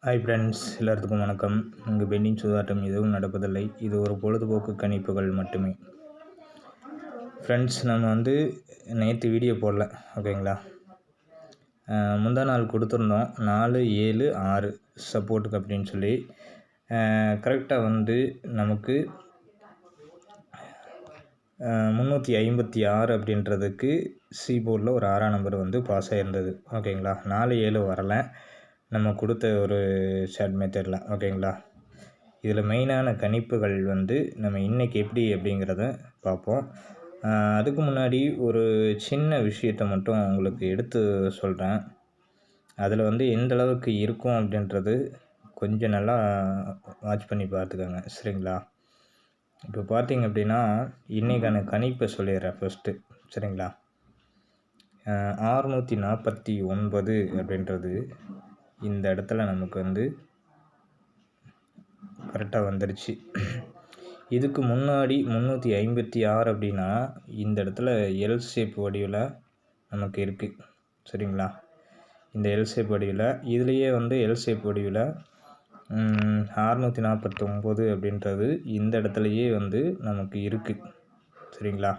Hi friends, எல்லாத்துக்கும் வணக்கம். இங்கு பெண்டிங் சூதாட்டம் எதுவும் நடப்பதில்லை. இது ஒரு பொழுதுபோக்கு கணிப்புகள் மட்டுமே. ஃப்ரெண்ட்ஸ், நம்ம நேற்று வீடியோ போடல, ஓகேங்களா? முந்தா நாள் கொடுத்துருந்தோம் 4, 7, 6 சப்போர்ட்டுக்கு அப்படின்னு சொல்லி. கரெக்டாக நமக்கு 356 அப்படின்றதுக்கு சி போர்டில் ஒரு 6ஆம் நம்பர் பாஸ் ஆகிருந்தது, ஓகேங்களா? 4, 7 வரலை நம்ம கொடுத்த ஒரு ஷார்ட் மெத்தடில், ஓகேங்களா? இதில் மெயினான கணிப்புகள் நம்ம இன்றைக்கி எப்படி அப்படிங்கிறத பார்ப்போம். அதுக்கு முன்னாடி ஒரு சின்ன விஷயத்தை மட்டும் உங்களுக்கு எடுத்து சொல்கிறேன். அதில் எந்த அளவுக்கு இருக்கும் அப்படின்றது கொஞ்சம் நல்லா வாட்ச் பண்ணி பார்த்துக்கோங்க, சரிங்களா? இப்போ பார்த்தீங்க அப்படின்னா இன்றைக்கான கணிப்பை சொல்லிடுறேன் ஃபஸ்ட்டு, சரிங்களா? 649 அப்படின்றது இந்த இடத்துல நமக்கு கரெக்டாக வந்துடுச்சு. இதுக்கு முன்னாடி 356 அப்படின்னா இந்த இடத்துல எல் ஷேப் வடிவில் நமக்கு இருக்குது, சரிங்களா? இந்த எல் ஷேப் வடிவில் இதுலேயே எல் ஷேப் வடிவில் 649 அப்படின்றது இந்த இடத்துலையே நமக்கு இருக்குது, சரிங்களா?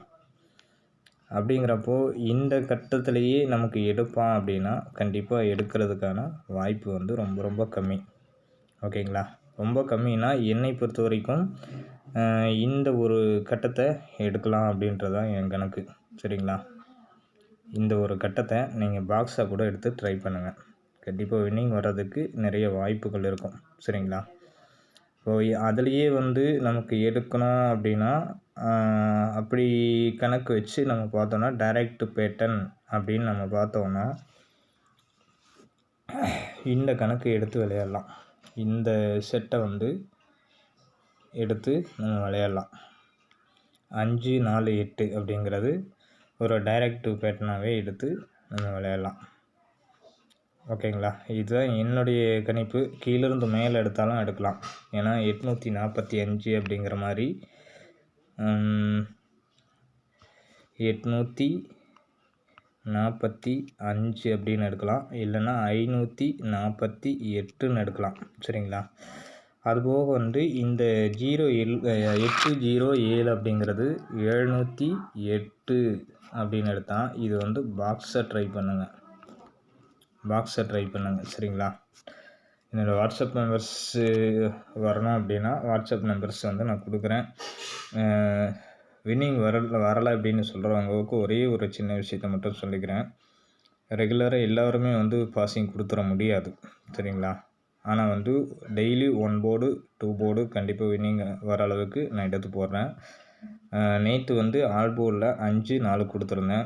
அப்படிங்கிறப்போ இந்த கட்டத்திலேயே நமக்கு எடுப்பான் அப்படின்னா கண்டிப்பாக எடுக்கிறதுக்கான வாய்ப்பு ரொம்ப ரொம்ப கம்மி, ஓகேங்களா? ரொம்ப கம்மினா என்னை பொறுத்த வரைக்கும் இந்த ஒரு கட்டத்தை எடுக்கலாம் அப்படின்றதான் என் கணக்கு, சரிங்களா? இந்த ஒரு கட்டத்தை நீங்கள் பாக்ஸாக கூட எடுத்து ட்ரை பண்ணுங்கள். கண்டிப்பாக வின்னிங் வர்றதுக்கு நிறைய வாய்ப்புகள் இருக்கும், சரிங்களா? இப்போ அதுலேயே நமக்கு எடுக்கணும் அப்படின்னா அப்படி கணக்கு வச்சு நம்ம பார்த்தோன்னா டைரக்ட் பேட்டர்ன் அப்படின்னு நம்ம பார்த்தோன்னா இந்த கணக்கு எடுத்து விளையாடலாம். இந்த செட்டை எடுத்து நம்ம விளையாடலாம். 5, 4, 8 அப்படிங்கிறது ஒரு டைரக்டிவ் பேட்டர்னாகவே எடுத்து நம்ம விளையாடலாம், ஓகேங்களா? இதுதான் என்னுடைய கணிப்பு. கீழிருந்து மேலே எடுத்தாலும் எடுக்கலாம். ஏன்னா 845 அப்படிங்கிற மாதிரி 845 அப்படின்னு எடுக்கலாம், இல்லைன்னா 548ன்னு எடுக்கலாம், சரிங்களா? அதுபோக இந்த 807 அப்படிங்கிறது 708 அப்படின்னு எடுத்தால் இது பாக்ஸை ட்ரை பண்ணுங்கள், சரிங்களா? என்னோடய வாட்ஸ்அப் நம்பர்ஸு வரணும் அப்படின்னா வாட்ஸ்அப் நம்பர்ஸ் நான் கொடுக்குறேன். வின்னிங் வரலை அப்படின்னு சொல்கிறவங்களுக்கு ஒரே ஒரு சின்ன விஷயத்த மட்டும் சொல்லிக்கிறேன். ரெகுலராக எல்லோருமே பாசிங் கொடுத்துட முடியாது, சரிங்களா? ஆனால் டெய்லி 1 போர்டு 2 போர்டு கண்டிப்பாக வின்னிங் வர அளவுக்கு நான் எடுத்து போடுறேன். நேற்று ஆல் போர்டில் 5, 4 கொடுத்துருந்தேன்.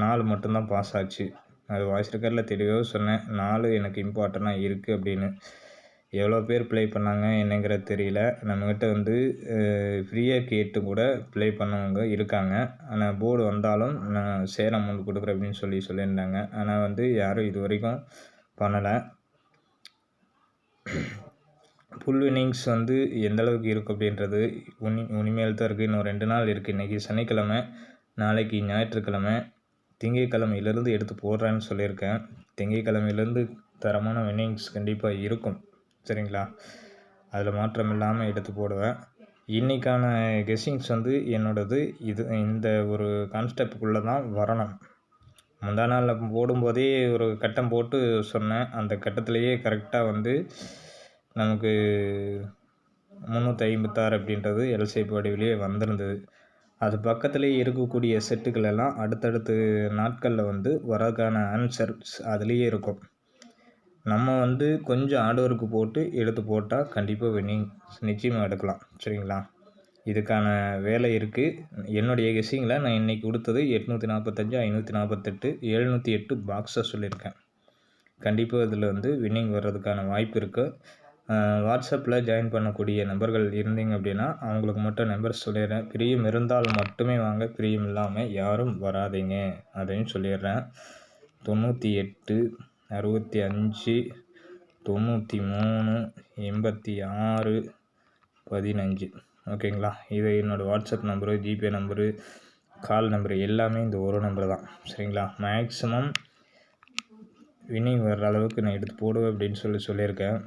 4 மட்டும்தான் பாஸ் ஆச்சு. அது வாய்ஸ் ரெக்கார்டில் தெளிவாக சொன்னேன், 4 எனக்கு இம்பார்ட்டண்ட்டாக இருக்குது அப்படின்னு. எவ்வளோ பேர் ப்ளே பண்ணாங்க என்னங்கிறது தெரியல. நம்மக்கிட்ட ஃப்ரீயாக கேட்டு கூட ப்ளே பண்ணவங்க இருக்காங்க. ஆனால் போர்டு வந்தாலும் நான் ஷேர் அமௌண்ட் கொடுக்குறேன் அப்படின்னு சொல்லியிருந்தாங்க. ஆனால் யாரும் இது வரைக்கும் பண்ணலை. ஃபுல் வின்னிங்ஸ் எந்த அளவுக்கு இருக்குது அப்படின்றது இனிமேல் தான் இருக்குது. இன்னும் 2 நாள் இருக்குது. இன்றைக்கி சனிக்கிழமை, நாளைக்கு ஞாயிற்றுக்கிழமை. திங்கட்கிழமையிலேருந்து எடுத்து போடுறேன்னு சொல்லியிருக்கேன். திங்கட்கிழமையிலேருந்து தரமான வின்னிங்ஸ் கண்டிப்பாக இருக்கும், சரிங்களா? அதில் மாற்றம் இல்லாமல் எடுத்து போடுவேன். இன்றைக்கான கெஸ்ஸிங்ஸ் என்னோடது இந்த ஒரு கான்செப்டுக்குள்ளே தான் வரணும். முந்தா நாளில் போடும்போதே ஒரு கட்டம் போட்டு சொன்னேன். அந்த கட்டத்திலேயே கரெக்டாக நமக்கு 356 அப்படின்றது எல் ஷேப் வடிவிலேயே வந்திருந்தது. அது பக்கத்துலேயே இருக்கக்கூடிய செட்டுகள் எல்லாம் அடுத்தடுத்து நாட்களில் வரதுக்கான ஆன்சர்ஸ் அதுலேயே இருக்கும். நம்ம கொஞ்சம் ஹார்ட் ஒர்க்கு போட்டு எடுத்து போட்டால் கண்டிப்பாக வின்னிங் நிச்சயமாக எடுக்கலாம், சரிங்களா? இதுக்கான வேலை இருக்குது. என்னுடைய கெஸ்ஸிங்கில் நான் இன்றைக்கி கொடுத்தது 845, 548, 708 பாக்ஸை சொல்லியிருக்கேன். கண்டிப்பாக இதில் வின்னிங் வர்றதுக்கான வாய்ப்பு இருக்குது. வாட்ஸ்அப்பில் ஜாயின் பண்ணக்கூடிய நபர்கள் இருந்தீங்க அப்படின்னா அவங்களுக்கு மட்டும் நம்பர் சொல்லிடுறேன். பிரியம் இருந்தால் மட்டுமே வாங்க, பிரியம் இல்லாமல் யாரும் வராதிங்க அப்படின்னு சொல்லிடுறேன். 98, 65, 93, 86, 15, ஓகேங்களா? இது என்னோடய வாட்ஸ்அப் நம்பரு, ஜிபே நம்பரு, கால் நம்பரு எல்லாமே இந்த ஒரு நம்பர் தான், சரிங்களா? மேக்ஸிமம் வின்னிங் வர்ற அளவுக்கு நான் எடுத்து போடுவேன் அப்படின்னு சொல்லியிருக்கேன்.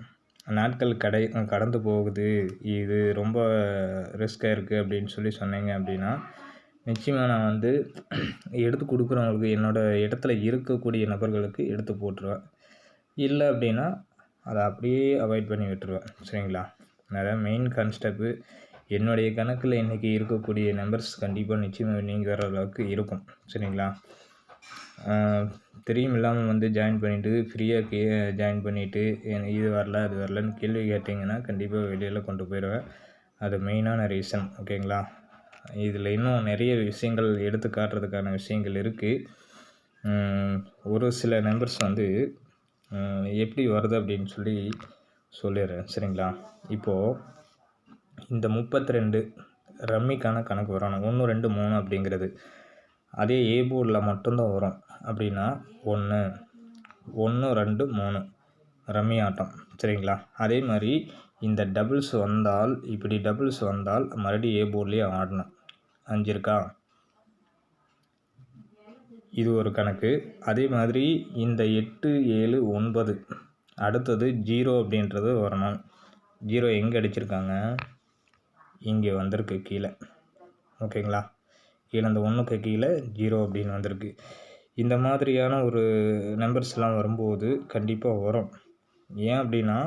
நாட்கள் கடந்து போகுது, இது ரொம்ப ரிஸ்க்காக இருக்குது அப்படின்னு சொன்னீங்க அப்படின்னா, நிச்சயமாக நான் வந்து எடுத்து கொடுக்குறவங்களுக்கு என்னோடய இடத்துல இருக்கக்கூடிய நபர்களுக்கு எடுத்து போட்டுருவேன். இல்லை அப்படின்னா அதை அப்படியே அவாய்ட் பண்ணி விட்டுருவேன். சரிங்களா? அதான் மெயின் கான்செப்ட். என்னுடைய கணக்கில் இன்றைக்கி இருக்கக்கூடிய நம்பர்ஸ் கண்டிப்பாக நிச்சயமாக நீங்கள் வர அளவுக்கு இருக்கும். சரிங்களா? தெரியும் இல்லாமல் வந்து ஜாயின் பண்ணிவிட்டு ஃப்ரீயாக ஜாயின் பண்ணிவிட்டு இது வரல அது வரலன்னு கேள்வி கேட்டிங்கன்னா கண்டிப்பாக வெளியில் கொண்டு போயிடுவேன். அது மெயினான ரீசன். ஓகேங்களா? இதில் இன்னும் நிறைய விஷயங்கள் எடுத்து காட்டுறதுக்கான விஷயங்கள் இருக்குது. ஒரு சில நம்பர்ஸ் வந்து எப்படி வருது அப்படின்னு சொல்லிடுறேன். சரிங்களா? இப்போது இந்த 32 ரம்மிக்கான கணக்கு வரணும். 1 2 3 அப்படிங்கிறது அதே ஏ போர்டில் மட்டும்தான் வரும். அப்படின்னா 1 1 2 3 ரம்மி ஆட்டம். சரிங்களா? அதே மாதிரி இந்த டபுள்ஸ் வந்தால் மறுபடியும் ஏ போர்ட்லேயே ஆடணும். 5 இருக்கா? இது ஒரு கணக்கு. அதே மாதிரி இந்த 8 7 9 அடுத்தது 0 அப்படின்றது வரணும். 0 எங்கே அடிச்சிருக்காங்க? இங்கே வந்திருக்கு கீழே. ஓகேங்களா? கீழே அந்த 1க்கு கீழே 0 அப்படின்னு வந்திருக்கு. இந்த மாதிரியான ஒரு நம்பர்ஸ்லாம் வரும்போது கண்டிப்பாக வரும். ஏன் அப்படின்னா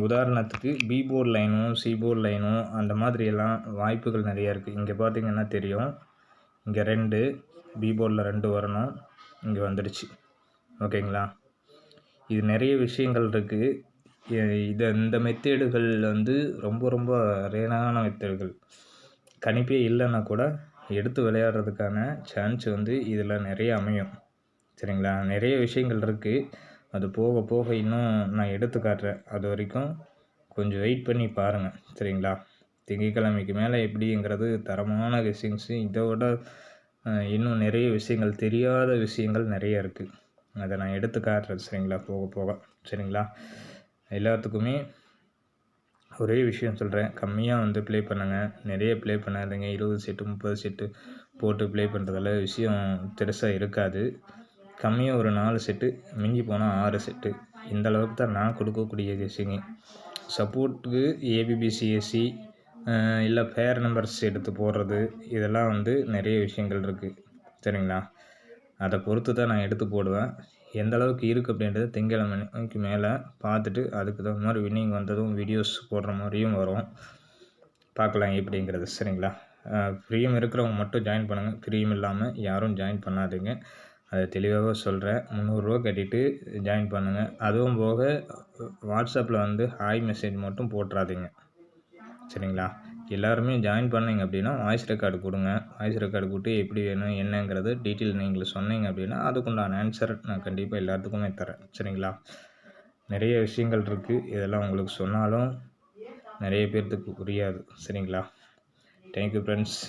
உதாரணத்துக்கு பி போர்ட் லைனும் சி போர்ட் லைனும் அந்த மாதிரியெல்லாம் வாய்ப்புகள் நிறையா இருக்குது. இங்கே பார்த்திங்கன்னா தெரியும். இங்கே 2 பி போர்டில் 2 வரணும். இங்கே வந்துடுச்சு. ஓகேங்களா? இது நிறைய விஷயங்கள் இருக்குது. இந்த மெத்தேடுகள் வந்து ரொம்ப ரொம்ப ரேரான மெத்தேடுகள். கணிப்பே இல்லைன்னா கூட எடுத்து விளையாடுறதுக்கான சான்ஸ் வந்து இதில் நிறைய அமையும். சரிங்களா? நிறைய விஷயங்கள் இருக்குது. அது போக போக இன்னும் நான் எடுத்து காட்டுறேன். அது வரைக்கும் கொஞ்சம் வெயிட் பண்ணி பாருங்கள். சரிங்களா? திங்கட்கிழமைக்கு மேலே எப்படிங்கிறது தரமான விஷயங்ஸு இதை விட இன்னும் நிறைய விஷயங்கள், தெரியாத விஷயங்கள் நிறைய இருக்குது. அதை நான் எடுத்து காட்டுறேன். சரிங்களா? போக போக. சரிங்களா? எல்லாத்துக்குமே ஒரே விஷயம் சொல்கிறேன். கம்மியாக வந்து ப்ளே பண்ணுங்கள். நிறைய ப்ளே பண்ணாதீங்க. 20 செட்டு 30 செட்டு போட்டு ப்ளே பண்ணுறதால விஷயம் பெருசாக இருக்காது. கம்மியாக ஒரு 4 செட்டு, மிஞ்சி போனால் 6 செட்டு, இந்த அளவுக்கு தான் நான் கொடுக்கக்கூடிய விஷயங்க. சப்போர்ட்டுக்கு ஏபிபிசிஎஸ்சி இல்லை பேர் நம்பர்ஸ் எடுத்து போடுறது, இதெல்லாம் வந்து நிறைய விஷயங்கள் இருக்குது. சரிங்களா? அதை பொறுத்து தான் நான் எடுத்து போடுவேன். எந்த அளவுக்கு இருக்குது அப்படின்றது திங்கட்கிழமைக்கு மேலே பார்த்துட்டு அதுக்கு தகுந்த மாதிரி வின்னிங் வந்ததும் வீடியோஸ் போடுற மாதிரியும் வரும். பார்க்கலாம் எப்படிங்கிறது. சரிங்களா? ஃப்ரீயும் இருக்கிறவங்க மட்டும் ஜாயின் பண்ணுங்கள். ஃப்ரீயும் இல்லாமல் யாரும் ஜாயின் பண்ணாதீங்க. அதை தெளிவாக சொல்கிறேன். 300 ரூபா கட்டிட்டு ஜாயின் பண்ணுங்கள். அதுவும் போக வாட்ஸ்அப்பில் வந்து ஹாய் மெசேஜ் மட்டும் போட்டுறாதீங்க. சரிங்களா? எல்லாருமே ஜாயின் பண்ணிங்க அப்படின்னா வாய்ஸ் ரெக்கார்டு கொடுங்க. வாய்ஸ் ரெக்கார்டு கொடுத்து எப்படி வேணும் என்னங்கிறது டீட்டெயில் நீங்கள் சொன்னீங்க அப்படின்னா அதுக்குண்டான ஆன்சர் நான் கண்டிப்பாக எல்லாத்துக்குமே தரேன். சரிங்களா? நிறைய விஷயங்கள் இருக்குது. இதெல்லாம் உங்களுக்கு சொன்னாலும் நிறைய பேர்த்துக்கு புரியாது. சரிங்களா? Thank you friends.